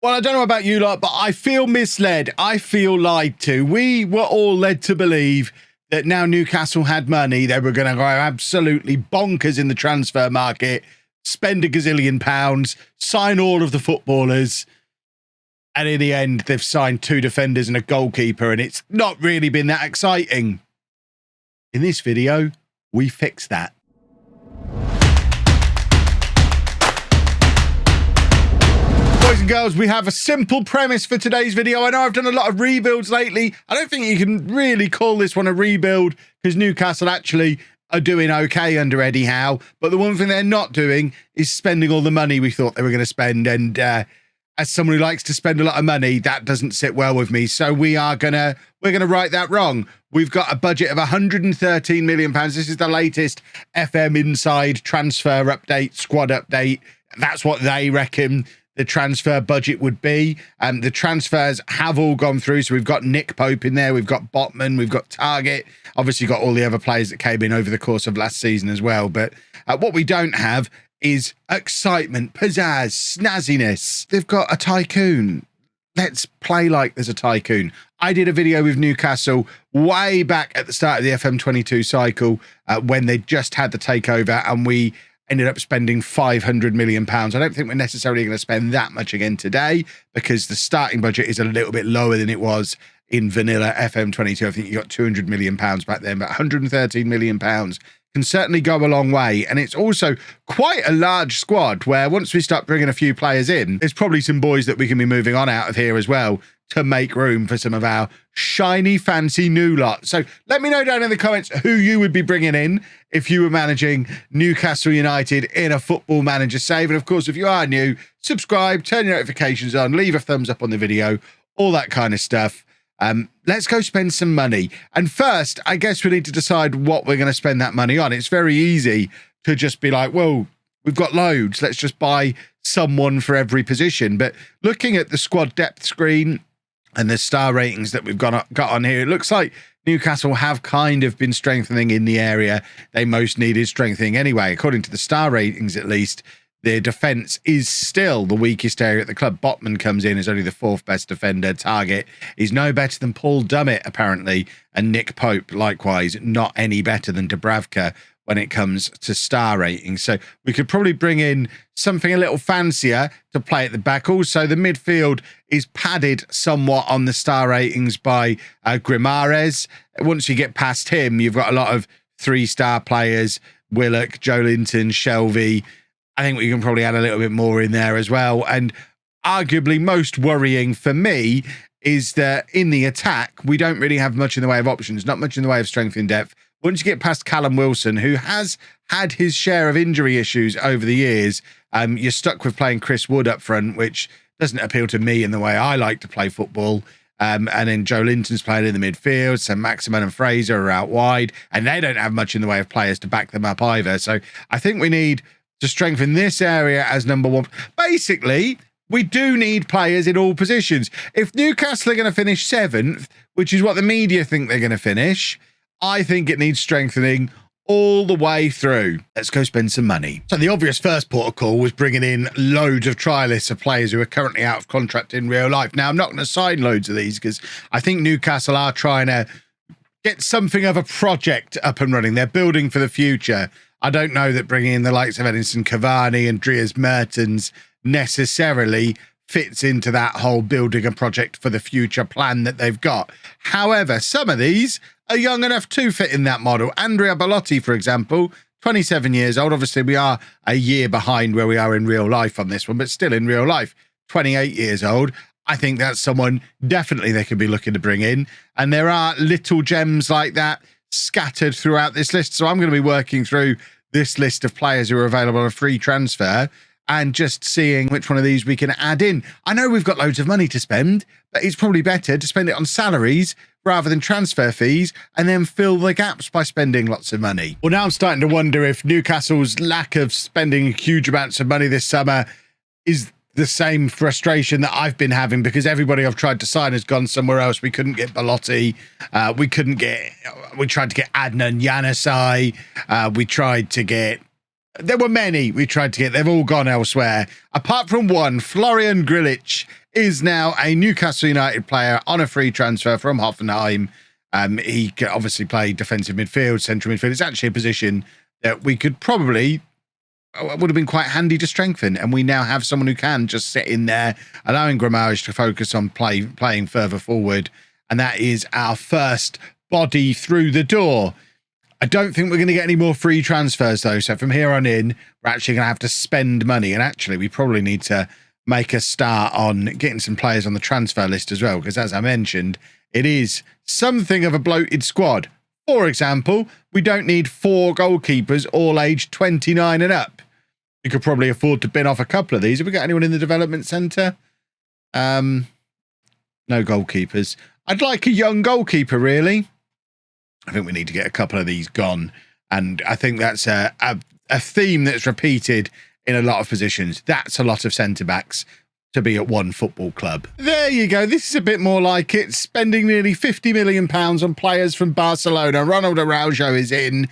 Well, I don't know about you lot, but I feel misled. I feel lied to. We were all led to believe that now Newcastle had money, they were going to go absolutely bonkers in the transfer market, spend a gazillion pounds, sign all of the footballers. And in the end, they've signed 2 defenders and a goalkeeper, and it's not really been that exciting. In this video, we fix that. Boys and girls, we have a simple premise for today's video. I know I've done a lot of rebuilds lately. I don't think you can really call this one a rebuild because Newcastle actually are doing okay under Eddie Howe. But the one thing they're not doing is spending all the money we thought they were going to spend. And as someone who likes to spend a lot of money, that doesn't sit well with me. So we're gonna right that wrong. We've got a budget of £113 million. This is the latest FM Inside transfer update, squad update. That's what they reckon the transfer budget would be. The transfers have all gone through. So we've got Nick Pope in there. We've got Botman. We've got Target. Obviously got all the other players that came in over the course of last season as well. But what we don't have is excitement, pizzazz, snazziness. They've got a tycoon. Let's play like there's a tycoon. I did a video with Newcastle way back at the start of the FM22 cycle when they just had the takeover, and we ended up spending £500 million. I don't think we're necessarily going to spend that much again today because the starting budget is a little bit lower than it was in vanilla FM22. I think you got £200 million back then, but £113 million can certainly go a long way. And it's also quite a large squad where once we start bringing a few players in, there's probably some boys that we can be moving on out of here as well to make room for some of our shiny, fancy new lot. So let me know down in the comments who you would be bringing in if you were managing Newcastle United in a Football Manager save. And of course, if you are new, subscribe, turn your notifications on, leave a thumbs up on the video, all that kind of stuff. Let's go spend some money. And first, I guess we need to decide what we're going to spend that money on. It's very easy to just be like, well, we've got loads. Let's just buy someone for every position. But looking at the squad depth screen and the star ratings that we've got on here, it looks like Newcastle have kind of been strengthening in the area they most needed strengthening anyway. According to the star ratings, at least, their defence is still the weakest area at the club. Botman comes in as only the 4th best defender. Target is no better than Paul Dummett, apparently. And Nick Pope, likewise, not any better than Dubravka when it comes to star ratings. So we could probably bring in something a little fancier to play at the back. Also, the midfield is padded somewhat on the star ratings by Grimares. Once you get past him, you've got a lot of 3-star players, Willock, Joelinton, Shelvey. I think we can probably add a little bit more in there as well. And arguably most worrying for me is that in the attack, we don't really have much in the way of options, not much in the way of strength and depth. Once you get past Callum Wilson, who has had his share of injury issues over the years, you're stuck with playing Chris Wood up front, which doesn't appeal to me in the way I like to play football. And then Joelinton's playing in the midfield, so Maximin and Fraser are out wide, and they don't have much in the way of players to back them up either. So I think we need to strengthen this area as number one. Basically, we do need players in all positions. If Newcastle are going to finish 7th, which is what the media think they're going to finish, I think it needs strengthening all the way through. Let's go spend some money. So the obvious first port of call was bringing in loads of trialists of players who are currently out of contract in real life. Now, I'm not going to sign loads of these because I think Newcastle are trying to get something of a project up and running. They're building for the future. I don't know that bringing in the likes of Edinson Cavani and Dries Mertens necessarily fits into that whole building a project for the future plan that they've got. However, some of these are young enough to fit in that model. Andrea Bellotti, for example, 27 years old. Obviously, we are a year behind where we are in real life on this one, but still in real life, 28 years old. I think that's someone definitely they could be looking to bring in. And there are little gems like that scattered throughout this list. So I'm going to be working through this list of players who are available on a free transfer and just seeing which one of these we can add in. I know we've got loads of money to spend, but it's probably better to spend it on salaries rather than transfer fees and then fill the gaps by spending lots of money. Well, now I'm starting to wonder if Newcastle's lack of spending huge amounts of money this summer is the same frustration that I've been having because everybody I've tried to sign has gone somewhere else. We couldn't get Bellotti. We tried to get Adnan Januzaj. We tried to get, there were many we tried to get. They've all gone elsewhere. Apart from one, Florian Grilic is now a Newcastle United player on a free transfer from Hoffenheim. He can obviously play defensive midfield, central midfield. It's actually a position that we could probably, would have been quite handy to strengthen. And we now have someone who can just sit in there, allowing Grammaric to focus on playing further forward. And that is our first body through the door. I don't think we're going to get any more free transfers, though. So from here on in, we're actually going to have to spend money. And actually, we probably need to make a start on getting some players on the transfer list as well. Because as I mentioned, it is something of a bloated squad. For example, we don't need 4 goalkeepers, all aged 29 and up. You could probably afford to bin off a couple of these. Have we got anyone in the development centre? No goalkeepers. I'd like a young goalkeeper, really. I think we need to get a couple of these gone. And I think that's a theme that's repeated in a lot of positions. That's a lot of centre-backs to be at one football club. There you go. This is a bit more like it. Spending nearly £50 million on players from Barcelona. Ronald Araujo is in.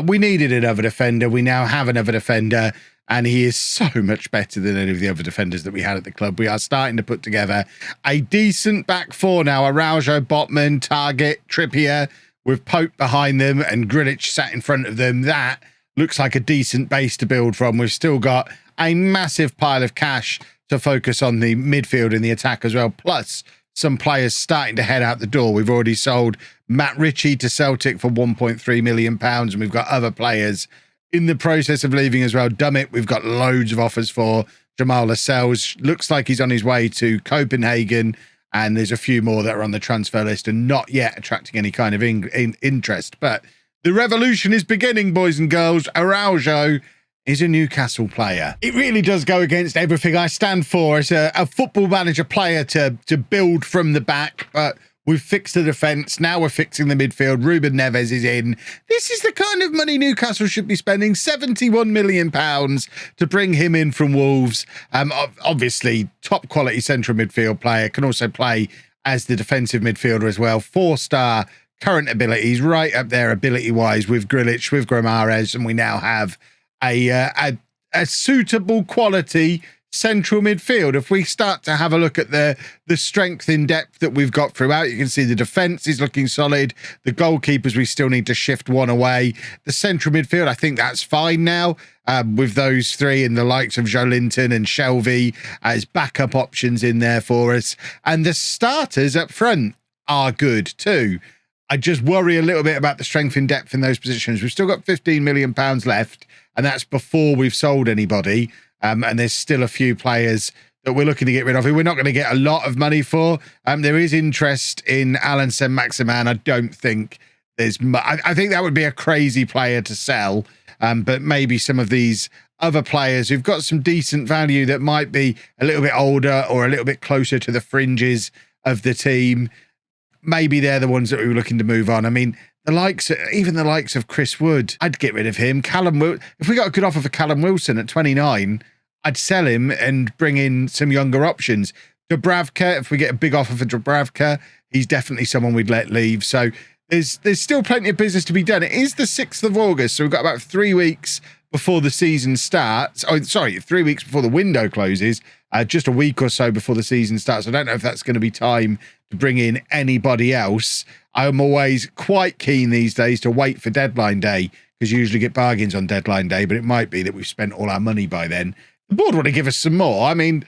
We needed another defender. We now have another defender. And he is so much better than any of the other defenders that we had at the club. We are starting to put together a decent back four now. Araujo, Botman, Target, Trippier, with Pope behind them and Grilic sat in front of them. That looks like a decent base to build from. We've still got a massive pile of cash to focus on the midfield and the attack as well. Plus, some players starting to head out the door. We've already sold Matt Ritchie to Celtic for £1.3 million. And we've got other players in the process of leaving as well. Dummett, we've got loads of offers for. Jamal Lascelles looks like he's on his way to Copenhagen. And there's a few more that are on the transfer list and not yet attracting any kind of interest. But the revolution is beginning, boys and girls. Araujo is a Newcastle player. It really does go against everything I stand for as a football manager player to build from the back. But we've fixed the defence. Now we're fixing the midfield. Ruben Neves is in. This is the kind of money Newcastle should be spending. £71 million to bring him in from Wolves. Obviously, top quality central midfield player. Can also play as the defensive midfielder as well. 4-star current abilities, right up there ability-wise with Grilic, with Grammaric. And we now have a suitable quality central midfield. If we start to have a look at the strength in depth that we've got throughout, you can see the defence is looking solid. The goalkeepers, we still need to shift one away. The central midfield, I think that's fine now with those three and the likes of Joelinton and Shelvey as backup options in there for us. And the starters up front are good too. I just worry a little bit about the strength in depth in those positions. We've still got £15 million left, and that's before we've sold anybody. And there's still a few players that we're looking to get rid of who we're not going to get a lot of money for. There is interest in Alan Saint-Maximin. I don't think there's I think that would be a crazy player to sell. But maybe some of these other players who've got some decent value that might be a little bit older or a little bit closer to the fringes of the team, maybe they're the ones that we were looking to move on. I mean, even the likes of Chris Wood, I'd get rid of him. If we got a good offer for Callum Wilson at 29, I'd sell him and bring in some younger options. Dubravka, if we get a big offer for Dubravka, he's definitely someone we'd let leave. So there's still plenty of business to be done. It is the 6th of August, so we've got about 3 weeks before the season starts. Oh, sorry, 3 weeks before the window closes. Just a week or so before the season starts. I don't know if that's going to be time to bring in anybody else. I'm always quite keen these days to wait for deadline day because you usually get bargains on deadline day, but it might be that we've spent all our money by then. The board want to give us some more. I mean,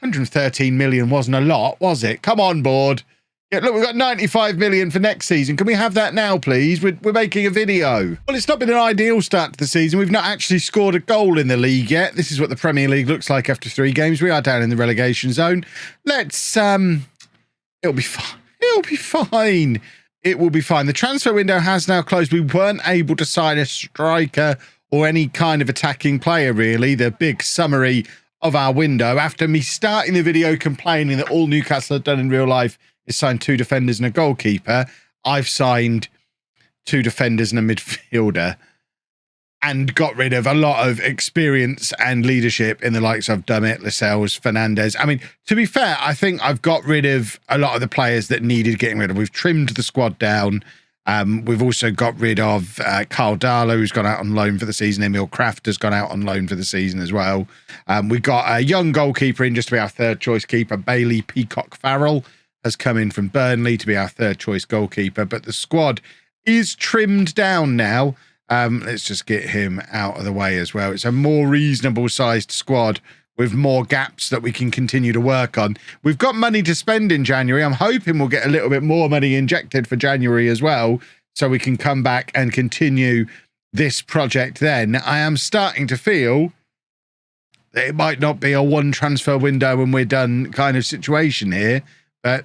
113 million wasn't a lot, was it? Come on, board. Yeah, look, we've got 95 million for next season. Can we have that now, please? We're making a video. Well, it's not been an ideal start to the season. We've not actually scored a goal in the league yet. This is what the Premier League looks like after 3 games. We are down in the relegation zone. Let's, it'll be fine. It'll be fine. It will be fine. The transfer window has now closed. We weren't able to sign a striker or any kind of attacking player, really. The big summary of our window, after me starting the video complaining that all Newcastle have done in real life is signed 2 defenders and a goalkeeper, I've signed 2 defenders and a midfielder and got rid of a lot of experience and leadership in the likes of Dummett, Lascelles, Fernandez. I mean, to be fair, I think I've got rid of a lot of the players that needed getting rid of. We've trimmed the squad down. We've also got rid of Carl Darlow, who's gone out on loan for the season. Emil Kraft has gone out on loan for the season as well. We've got a young goalkeeper in just to be our third choice keeper. Bailey Peacock Farrell has come in from Burnley to be our third choice goalkeeper. But the squad is trimmed down now. Let's just get him out of the way as well. It's a more reasonable sized squad with more gaps that we can continue to work on. We've got money to spend in January. I'm hoping we'll get a little bit more money injected for January as well, so we can come back and continue this project then. I am starting to feel that it might not be a one transfer window when we're done kind of situation here, but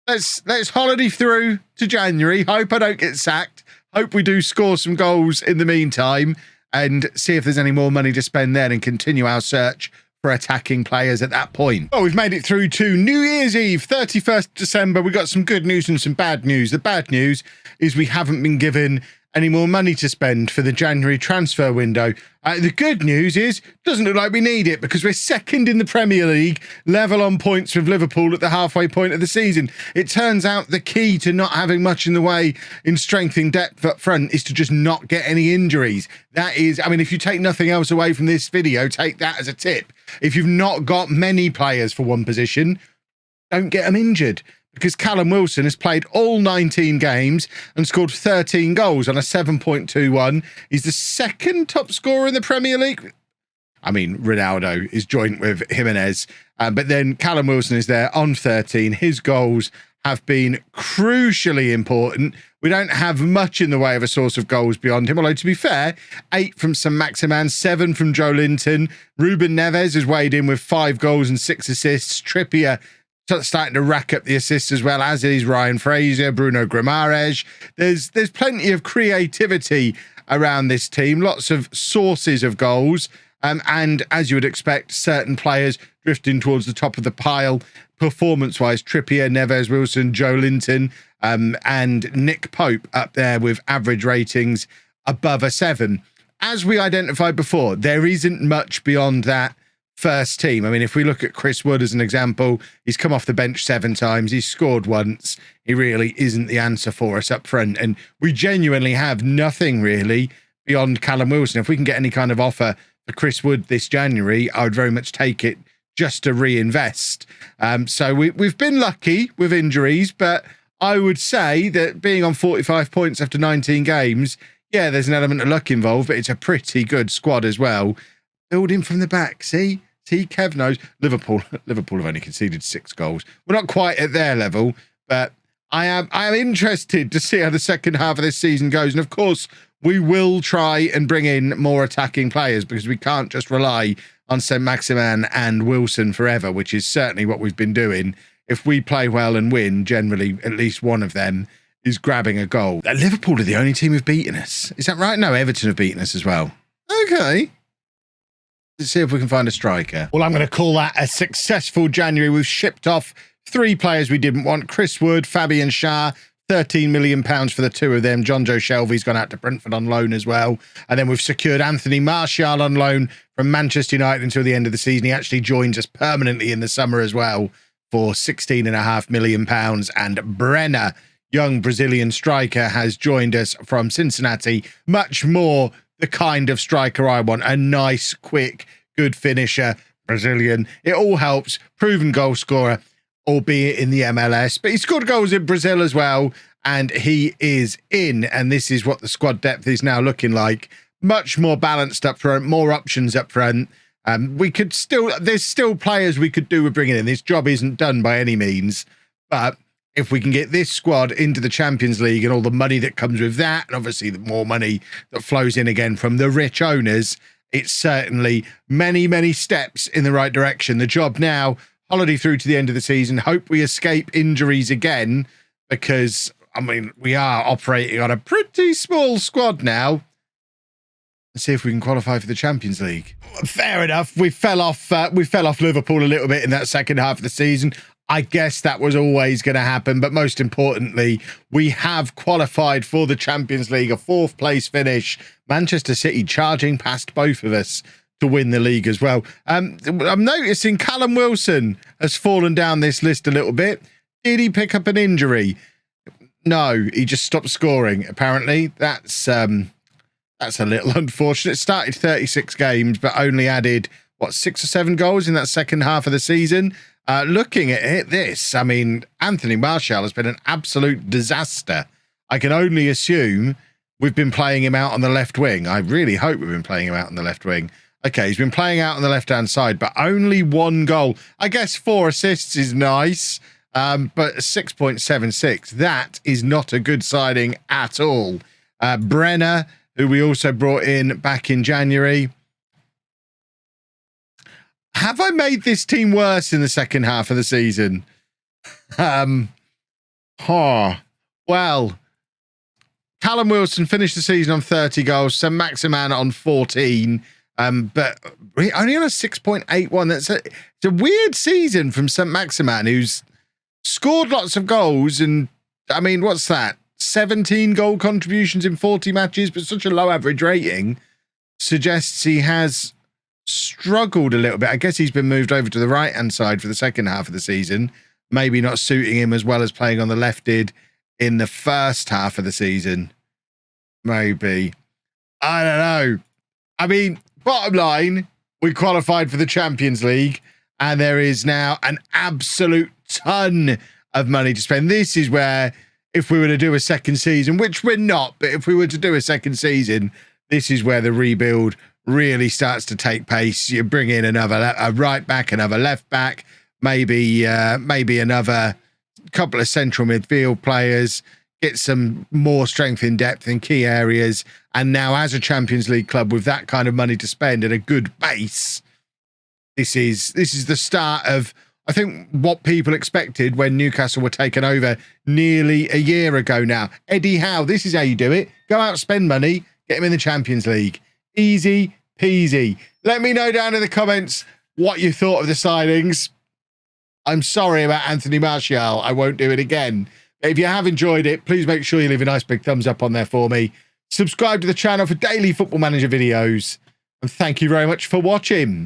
let's holiday through to January. Hope I don't get sacked. Hope we do score some goals in the meantime and see if there's any more money to spend then and continue our search for attacking players at that point. Oh, we've made it through to New Year's Eve, 31st December. We got some good news and some bad news. The bad news is we haven't been given any more money to spend for the January transfer window. The good news is it doesn't look like we need it because we're second in the Premier League, level on points with Liverpool at the halfway point of the season. It turns out the key to not having much in the way in strengthening depth up front is to just not get any injuries. That is, I mean, if you take nothing else away from this video, take that as a tip. If you've not got many players for one position, don't get them injured. Because Callum Wilson has played all 19 games and scored 13 goals on a 7.21. He's the second top scorer in the Premier League. I mean, Ronaldo is joint with Jimenez. But then Callum Wilson is there on 13. His goals have been crucially important. We don't have much in the way of a source of goals beyond him. Although, to be fair, 8 from Saint-Maximin, 7 from Joe Linton. Ruben Neves has weighed in with 5 goals and 6 assists. Trippier starting to rack up the assists as well, as is Ryan Fraser, Bruno Guimaraes. There's plenty of creativity around this team, lots of sources of goals, and as you would expect, certain players drifting towards the top of the pile performance-wise. Trippier, Neves, Wilson, Joe Linton, and Nick Pope up there with average ratings above a 7. As we identified before, there isn't much beyond that first team. I mean, if we look at Chris Wood as an example, he's come off the bench 7 times. He's scored once. He really isn't the answer for us up front. And we genuinely have nothing really beyond Callum Wilson. If we can get any kind of offer for Chris Wood this January, I would very much take it just to reinvest. So we've been lucky with injuries, but I would say that being on 45 points after 19 games, yeah, there's an element of luck involved, but it's a pretty good squad as well. Building from the back, see, Kev knows. Liverpool have only conceded 6 goals. We're not quite at their level, but I am interested to see how the second half of this season goes. And of course, we will try and bring in more attacking players because we can't just rely on Saint-Maximin and Wilson forever, which is certainly what we've been doing. If we play well and win, generally at least one of them is grabbing a goal. Liverpool are the only team who've beaten us. Is that right? No, Everton have beaten us as well. Okay. Let's see if we can find a striker. Well, I'm going to call that a successful January. We've shipped off 3 players we didn't want. Chris Wood, Fabian Schär, £13 million for the 2 of them. John Joe Shelby's gone out to Brentford on loan as well. And then we've secured Anthony Martial on loan from Manchester United until the end of the season. He actually joins us permanently in the summer as well for £16.5 million. And Brenner, young Brazilian striker, has joined us from Cincinnati. Much more the kind of striker I want. A nice, quick, good finisher, Brazilian. It all helps. Proven goal scorer, albeit in the MLS. But he scored goals in Brazil as well, and he is in. And this is what the squad depth is now looking like. Much more balanced up front, more options up front. There's still players we could do with bringing in. This job isn't done by any means, but if we can get this squad into the Champions League and all the money that comes with that, and obviously the more money that flows in again from the rich owners, it's certainly many, many steps in the right direction. The job now, holiday through to the end of the season. Hope we escape injuries again because, I mean, we are operating on a pretty small squad now. Let's see if we can qualify for the Champions League. Fair enough. We fell off Liverpool a little bit in that second half of the season. I guess that was always going to happen, but most importantly, we have qualified for the Champions League, a 4th place finish. Manchester City charging past both of us to win the league as well. I'm noticing Callum Wilson has fallen down this list a little bit. Did he pick up an injury? No, he just stopped scoring. Apparently, that's a little unfortunate. Started 36 games, but only added what 6 or 7 goals in that second half of the season. Looking at this, I mean, Anthony Martial has been an absolute disaster. I can only assume we've been playing him out on the left wing. I really hope we've been playing him out on the left wing. Okay, he's been playing out on the left-hand side, but only 1 goal. I guess 4 assists is nice, but 6.76, that is not a good signing at all. Brenner, who we also brought in back in January. Have I made this team worse in the second half of the season? Well, Callum Wilson finished the season on 30 goals, St. Maximin on 14, but only on a 6.81. It's a weird season from St. Maximin, who's scored lots of goals. And I mean, what's that? 17 goal contributions in 40 matches, but such a low average rating suggests he has struggled a little bit. I guess he's been moved over to the right-hand side for the second half of the season, maybe not suiting him as well as playing on the left did in the first half of the season. Maybe. I don't know. I mean, bottom line, we qualified for the Champions League, and there is now an absolute ton of money to spend. This is where, if we were to do a second season, which we're not, but if we were to do a second season, this is where the rebuild really starts to take pace. You bring in a right back, another left back, maybe another couple of central midfield players, get some more strength in depth in key areas. And now, as a Champions League club with that kind of money to spend and a good base, this is the start of, I think, what people expected when Newcastle were taken over nearly a year ago now. Eddie Howe, this is how you do it. Go out, spend money, get him in the Champions League. Easy peasy. Let me know down in the comments what you thought of the signings. I'm sorry about Anthony Martial. I won't do it again. If you have enjoyed it, please make sure you leave a nice big thumbs up on there for me. Subscribe to the channel for daily Football Manager videos. And thank you very much for watching.